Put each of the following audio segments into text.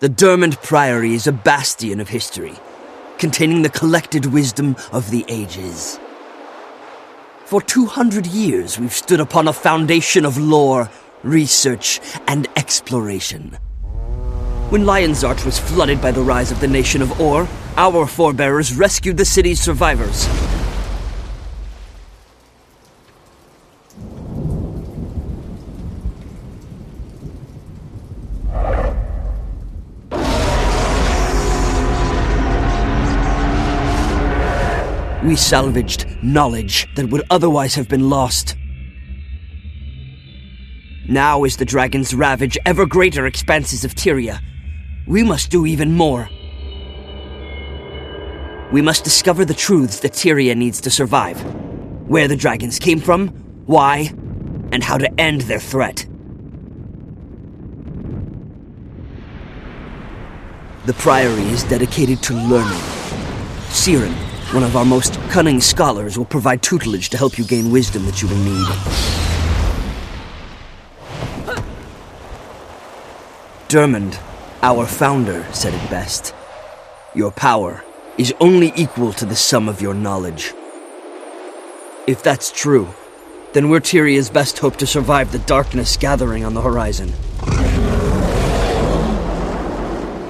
The Durmand Priory is a bastion of history, containing the collected wisdom of the ages. For 200 years, we've stood upon a foundation of lore, research, and exploration. When Lion's Arch was flooded by the rise of the nation of Or, our forebearers rescued the city's survivors. We salvaged knowledge that would otherwise have been lost. Now, as the dragons ravage ever greater expanses of Tyria, we must do even more. We must discover the truths that Tyria needs to survive. Where the dragons came from, why, and how to end their threat. The Priory is dedicated to learning. Sieran, one of our most cunning scholars, will provide tutelage to help you gain wisdom that you will need. Durmand, our founder, said it best. Your power is only equal to the sum of your knowledge. If that's true, then we're Tyria's best hope to survive the darkness gathering on the horizon.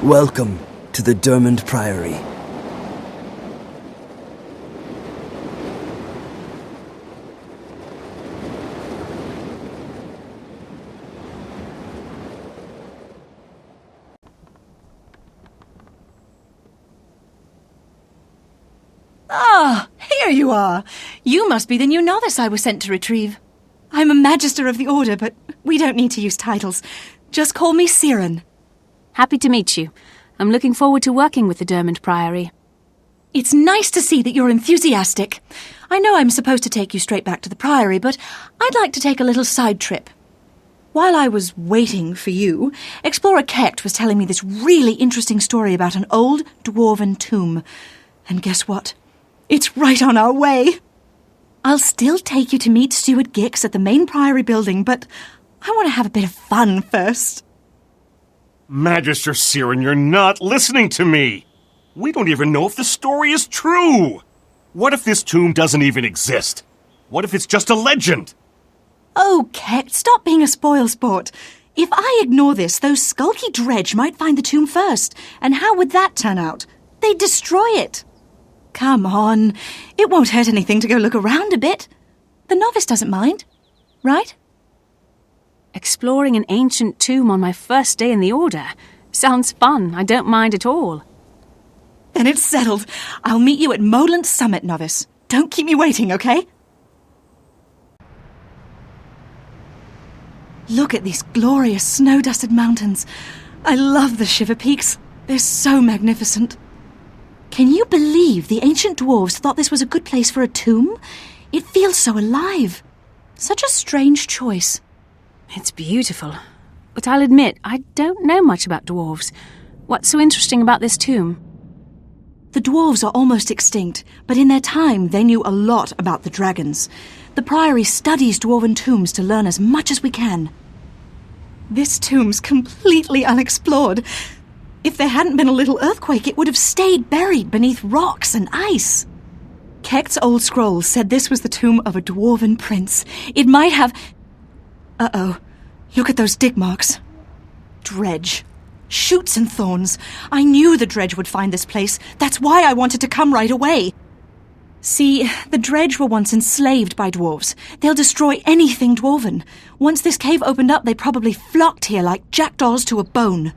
Welcome to the Durmand Priory. Ah, here you are. You must be the new novice I was sent to retrieve. I'm a Magister of the Order, but we don't need to use titles. Just call me Sieran. Happy to meet you. I'm looking forward to working with the Durmand Priory. It's nice to see that you're enthusiastic. I know I'm supposed to take you straight back to the Priory, but I'd like to take a little side trip. While I was waiting for you, Explorer Kecht was telling me this really interesting story about an old dwarven tomb. And guess what? It's right on our way. I'll still take you to meet Steward Gix at the main Priory building, but I want to have a bit of fun first. Magister Sieran, you're not listening to me. We don't even know if the story is true. What if this tomb doesn't even exist? What if it's just a legend? Oh, Kecht, stop being a spoilsport. If I ignore this, those skulky dredge might find the tomb first. And how would that turn out? They'd destroy it. Come on. It won't hurt anything to go look around a bit. The novice doesn't mind, right? Exploring an ancient tomb on my first day in the Order. Sounds fun. I don't mind at all. Then it's settled. I'll meet you at Moland Summit, novice. Don't keep me waiting, okay? Look at these glorious snow-dusted mountains. I love the Shiver Peaks. They're so magnificent. Can you believe the ancient dwarves thought this was a good place for a tomb? It feels so alive. Such a strange choice. It's beautiful. But I'll admit, I don't know much about dwarves. What's so interesting about this tomb? The dwarves are almost extinct, but in their time they knew a lot about the dragons. The Priory studies dwarven tombs to learn as much as we can. This tomb's completely unexplored. If there hadn't been a little earthquake, it would have stayed buried beneath rocks and ice. Kecht's old scroll said this was the tomb of a dwarven prince. It might have... Uh-oh. Look at those dig marks. Dredge. Shoots and thorns. I knew the dredge would find this place. That's why I wanted to come right away. See, the dredge were once enslaved by dwarves. They'll destroy anything dwarven. Once this cave opened up, they probably flocked here like jackdaws to a bone.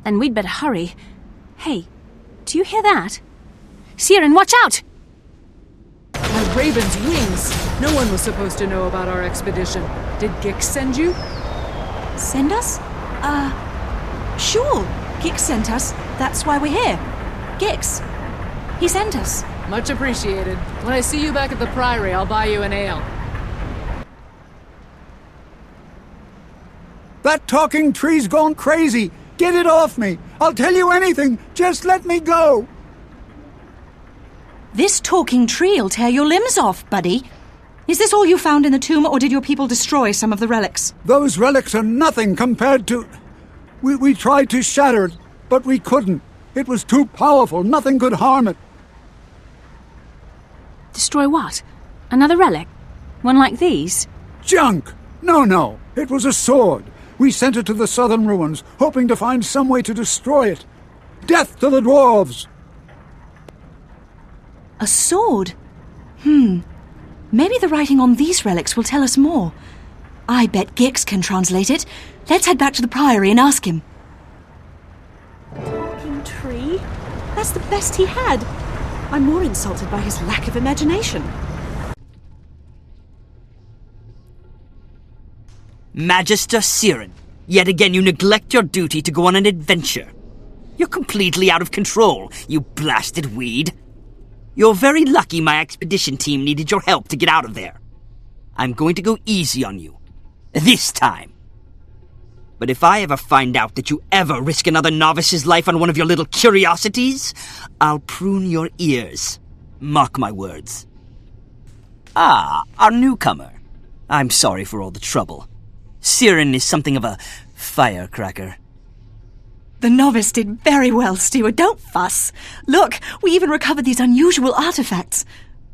Then we'd better hurry. Hey, do you hear that? Sieran, watch out! My raven's wings! No one was supposed to know about our expedition. Did Gix send you? Send us? Sure. Gix sent us. That's why we're here. Gix. He sent us. Much appreciated. When I see you back at the Priory, I'll buy you an ale. That talking tree's gone crazy. Get it off me. I'll tell you anything. Just let me go. This talking tree'll tear your limbs off, buddy. Is this all you found in the tomb, or did your people destroy some of the relics? Those relics are nothing compared to... We tried to shatter it, but we couldn't. It was too powerful. Nothing could harm it. Destroy what? Another relic? One like these? Junk! No. It was a sword. We sent it to the southern ruins, hoping to find some way to destroy it. Death to the dwarves! A sword? Maybe the writing on these relics will tell us more. I bet Gix can translate it. Let's head back to the Priory and ask him. Talking tree? That's the best he had. I'm more insulted by his lack of imagination. Magister Sieran, yet again you neglect your duty to go on an adventure. You're completely out of control, you blasted weed. You're very lucky my expedition team needed your help to get out of there. I'm going to go easy on you. This time. But if I ever find out that you ever risk another novice's life on one of your little curiosities, I'll prune your ears. Mark my words. Ah, our newcomer. I'm sorry for all the trouble. Sieran is something of a firecracker. The novice did very well, Steward. Don't fuss. Look, we even recovered these unusual artifacts.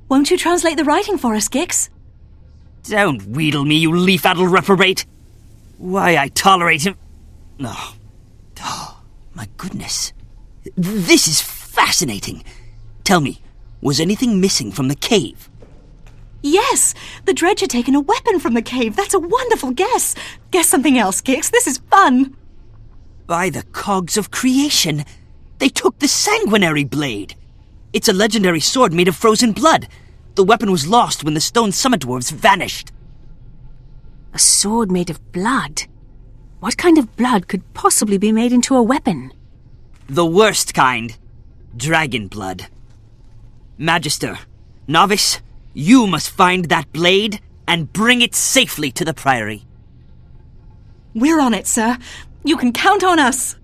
Won't you translate the writing for us, Gix? Don't wheedle me, you leaf-addled reprobate. Why I tolerate him... Oh, my goodness. This is fascinating. Tell me, was anything missing from the cave? Yes, the dredge had taken a weapon from the cave. That's a wonderful guess. Guess something else, Gix. This is fun. By the cogs of creation, they took the sanguinary blade. It's a legendary sword made of frozen blood. The weapon was lost when the stone summit dwarves vanished. A sword made of blood? What kind of blood could possibly be made into a weapon? The worst kind. Dragon blood. Magister, novice, you must find that blade and bring it safely to the Priory. We're on it, sir. You can count on us.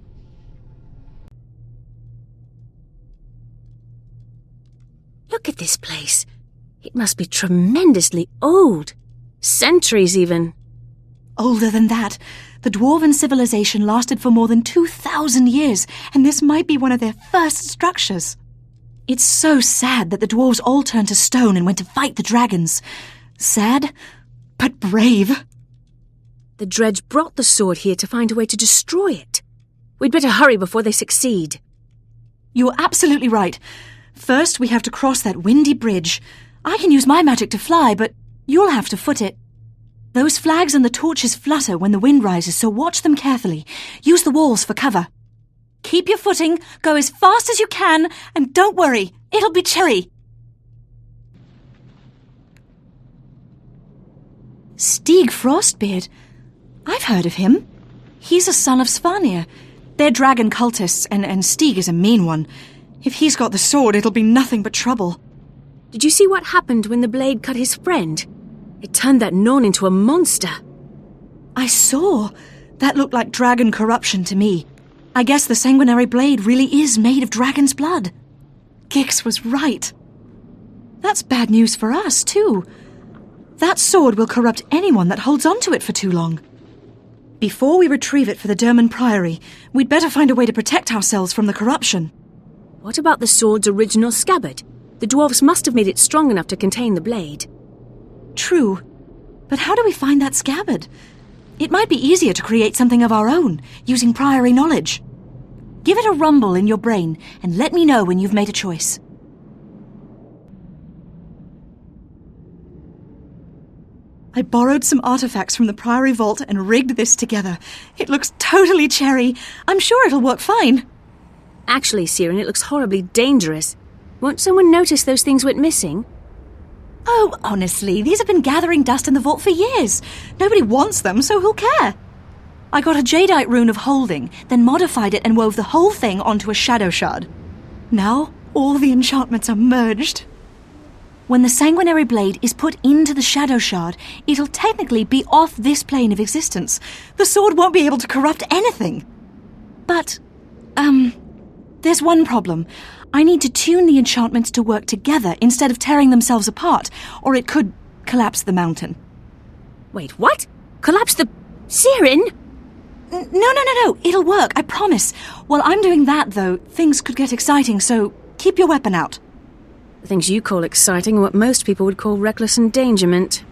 Look at this place. It must be tremendously old. Centuries, even. Older than that. The dwarven civilization lasted for more than 2,000 years, and this might be one of their first structures. It's so sad that the dwarves all turned to stone and went to fight the dragons. Sad, but brave. The dredge brought the sword here to find a way to destroy it. We'd better hurry before they succeed. You're absolutely right. First, we have to cross that windy bridge. I can use my magic to fly, but you'll have to foot it. Those flags and the torches flutter when the wind rises, so watch them carefully. Use the walls for cover. Keep your footing, go as fast as you can, and don't worry, it'll be cherry. Stieg Frostbeard. I've heard of him. He's a son of Svanir. They're dragon cultists, and Stieg is a mean one. If he's got the sword, it'll be nothing but trouble. Did you see what happened when the blade cut his friend? It turned that Norn into a monster. I saw. That looked like dragon corruption to me. I guess the sanguinary blade really is made of dragon's blood. Gix was right. That's bad news for us, too. That sword will corrupt anyone that holds onto it for too long. Before we retrieve it for the Durmand Priory, we'd better find a way to protect ourselves from the corruption. What about the sword's original scabbard? The dwarves must have made it strong enough to contain the blade. True. But how do we find that scabbard? It might be easier to create something of our own, using Priory knowledge. Give it a rumble in your brain, and let me know when you've made a choice. I borrowed some artifacts from the Priory vault and rigged this together. It looks totally cherry. I'm sure it'll work fine. Actually, Sieran, it looks horribly dangerous. Won't someone notice those things went missing? Oh, honestly, these have been gathering dust in the vault for years. Nobody wants them, so who'll care? I got a jadeite rune of holding, then modified it and wove the whole thing onto a shadow shard. Now, all the enchantments are merged. When the sanguinary blade is put into the shadow shard, it'll technically be off this plane of existence. The sword won't be able to corrupt anything. But, there's one problem. I need to tune the enchantments to work together instead of tearing themselves apart, or it could collapse the mountain. Wait, what? Collapse the... Sieran? No. It'll work, I promise. While I'm doing that, though, things could get exciting, so keep your weapon out. The things you call exciting are what most people would call reckless endangerment.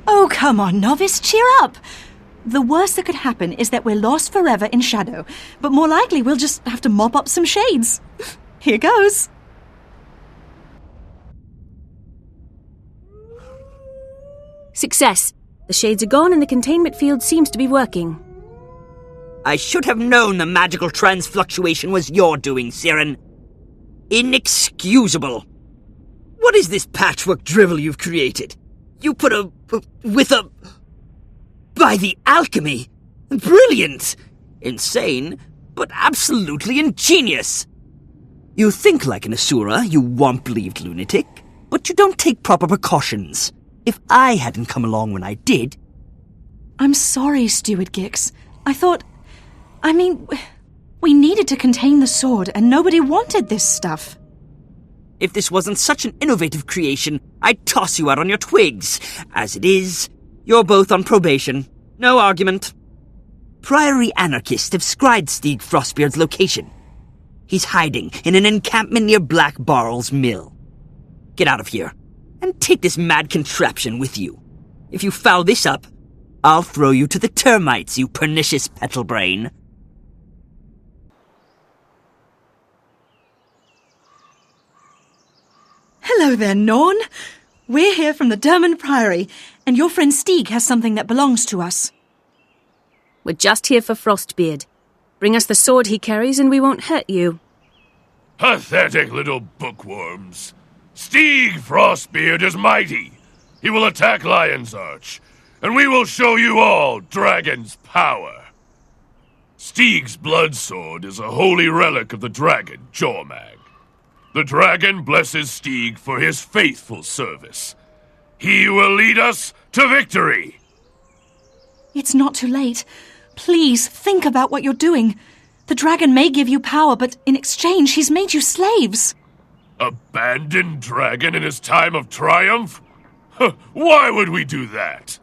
Oh, come on, novice, cheer up. The worst that could happen is that we're lost forever in shadow, but more likely we'll just have to mop up some shades. Here goes. Success! The shades are gone and the containment field seems to be working. I should have known the magical transfluctuation was your doing, Sieran. Inexcusable. What is this patchwork drivel you've created? You put by the alchemy! Brilliant! Insane, but absolutely ingenious! You think like an Asura, you womp-leaved lunatic, but you don't take proper precautions. If I hadn't come along when I did... I'm sorry, Steward Gix. We needed to contain the sword, and nobody wanted this stuff. If this wasn't such an innovative creation, I'd toss you out on your twigs. As it is, you're both on probation. No argument. Priory anarchists have scried Stieg Frostbeard's location. He's hiding in an encampment near Black Barrel's mill. Get out of here, and take this mad contraption with you. If you foul this up, I'll throw you to the termites, you pernicious petal brain. Hello there, Norn. We're here from the Durmand Priory, and your friend Stieg has something that belongs to us. We're just here for Frostbeard. Bring us the sword he carries and we won't hurt you. Pathetic little bookworms. Stieg Frostbeard is mighty. He will attack Lion's Arch, and we will show you all Dragon's power. Stieg's blood sword is a holy relic of the dragon, Jormag. The dragon blesses Stieg for his faithful service. He will lead us to victory! It's not too late. Please, think about what you're doing. The dragon may give you power, but in exchange, he's made you slaves. Abandon dragon in his time of triumph? Why would we do that?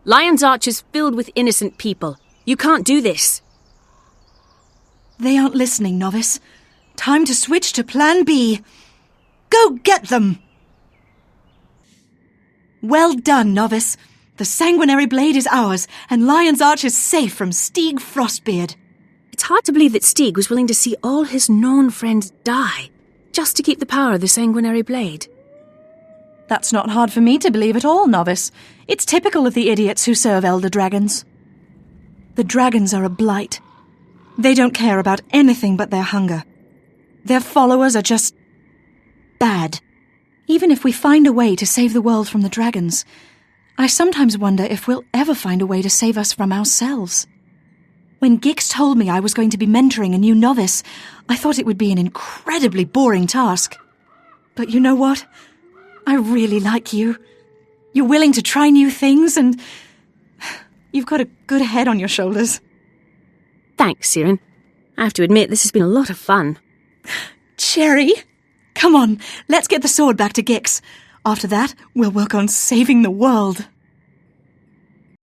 Lion's Arch is filled with innocent people. You can't do this. They aren't listening, novice. Time to switch to Plan B. Go get them! Well done, novice. The sanguinary blade is ours, and Lion's Arch is safe from Stieg Frostbeard. It's hard to believe that Stieg was willing to see all his known friends die, just to keep the power of the sanguinary blade. That's not hard for me to believe at all, novice. It's typical of the idiots who serve elder dragons. The dragons are a blight. They don't care about anything but their hunger. Their followers are just bad. Even if we find a way to save the world from the dragons, I sometimes wonder if we'll ever find a way to save us from ourselves. When Gix told me I was going to be mentoring a new novice, I thought it would be an incredibly boring task. But you know what? I really like you. You're willing to try new things, and you've got a good head on your shoulders. Thanks, Sieran. I have to admit, this has been a lot of fun. Cherry, come on, let's get the sword back to Gix. After that, we'll work on saving the world.